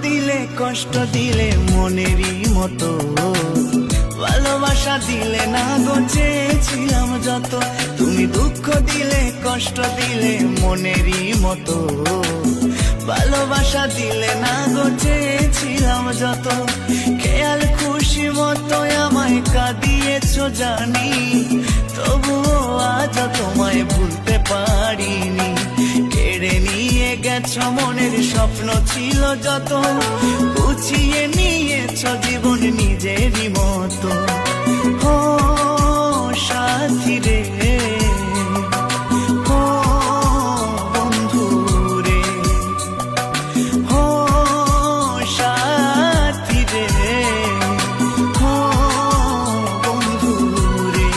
দিলে কষ্ট দিলে মনেরই মতো, ভালোবাসা দিলে না গো চেয়েছিলাম যত। তুমি দুঃখ দিলে কষ্ট দিলে মনেরই মতো, ভালোবাসা দিলে না গো চেয়েছিলাম যত। খেয়াল খুশি মতো আমায় কাঁদিয়েছ জানি, তবুও আজ তোমায় ভুলতে পারিনি। কেড়ে নিয়ে গেছ মনের স্বপ্ন ছিল যত, গুছিয়ে নিয়েছ জীবন নিজেরই মতো। ও সাথী রে, ও বন্ধু রে, ও সাথী রে, ও বন্ধু রে।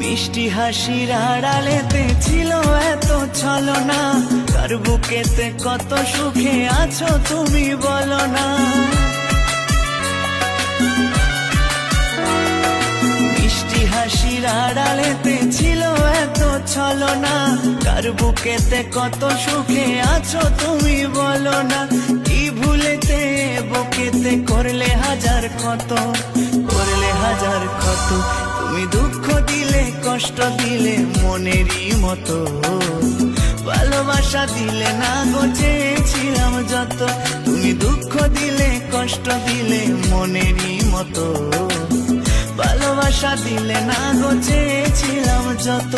মিষ্টি হাসির আড়ালেতে ছিল এত ছলনা, কার বুকেতে কত সুখে আছো তুমি বলো না। মিষ্টি হাসির আড়ালেতে ছিল এত ছলনা, কার বুকেতে কত সুখে আছো তুমি বলো না। কি ভুলেতে বুকেতে করলে হাজার ক্ষত, করলে হাজার ক্ষত। তুমি দুঃখ দিলে কষ্ট দিলে মনেরই মতো, ভালোবাসা দিলে না গো চেয়েছিলাম যত। তুমি দুঃখ দিলে কষ্ট দিলে মনেরই মতো, ভালোবাসা দিলে না গো চেয়েছিলাম যত।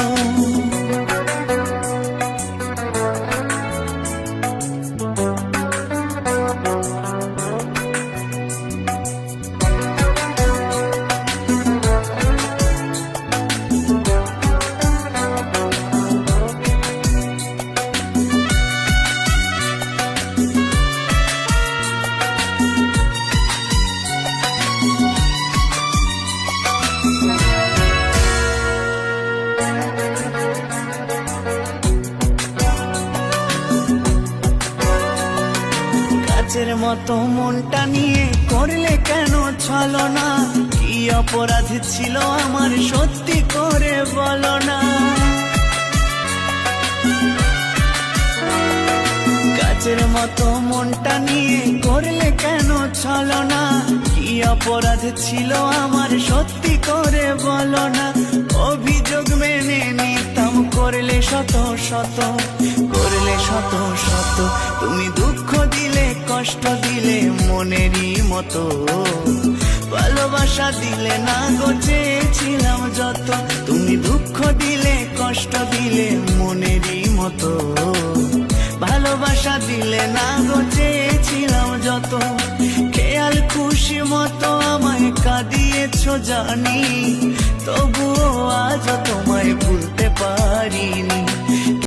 কাচের মতো মনটা নিয়ে করলে কেন ছলনা, কি অপরাধ ছিল আমার সত্যি করে বলো না। কাচের মতো মনটা নিয়ে করলে কেন ছলনা, কি অপরাধ ছিল আমার সত্যি করে বলো না। অভিযোগ মেনে নিতাম করলে শত শত, করলে শত শত। তুমি দুঃখ দিলে কষ্ট দিলে মনেরই মতো, ভালোবাসা দিলে না গো চেয়েছিলাম যত। তুমি দুঃখ দিলে কষ্ট দিলে মনেরই মতো, ভালোবাসা দিলে না গো চেয়েছিলাম যত। খেয়াল খুশি মতো আমায় কাঁদিয়েছ জানি, তবুও আজ তোমায় ভুলতে পারিনি।